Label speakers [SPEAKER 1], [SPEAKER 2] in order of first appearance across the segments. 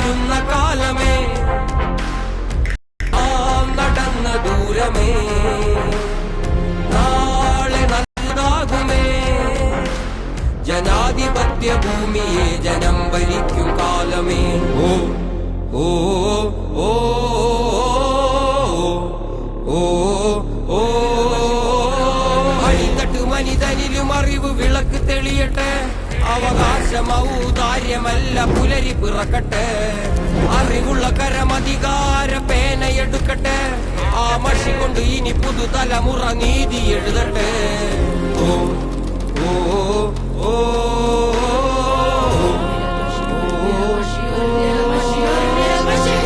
[SPEAKER 1] കാത്തിരുന്ന കാലമേ, നടന്ന ദൂരമേ, നാളെ നല്ലതാകുമേ. ജനാധിപത്യ ഭൂമിയെ ജനം ഭരിക്കും കാലമേ. ഓ ഓ ഓ ഓ ഓ അഴിത്തട്ട് മനിതനിലും അറിവ് വിളക്ക് തെളിയട്ടെ. അവകാശം ഔദാര്യമല്ല പുലരി പിറക്കട്ടെ. അറിവുള്ള കരമധികാര പേനയെടുക്കട്ടെ. ആ മഷി കൊണ്ട് ഇനി പുതുതലമുറ നീതി എഴുതട്ടെ. ഓ ഓ ഓ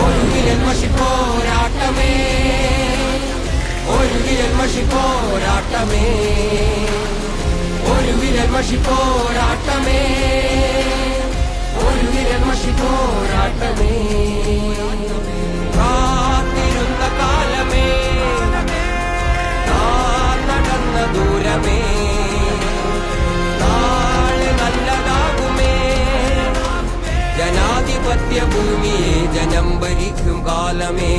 [SPEAKER 1] ഒരു വിരൽ മഷി പോരാട്ടമേ, ഒരു വിരൽ മഷി പോരാട്ടമേ, ഒരു വിരൽ മഷി പോരാട്ടമേ, ഒരു വിരൽ മഷി പോരാട്ടമേ. കാത്തിരുന്ന കാലമേ, നടന്ന ദൂരമേ, നാളെ നല്ലതാകുമേ. ജനാധിപത്യ ഭൂമിയെ ജനം ഭരിക്കും കാലമേ.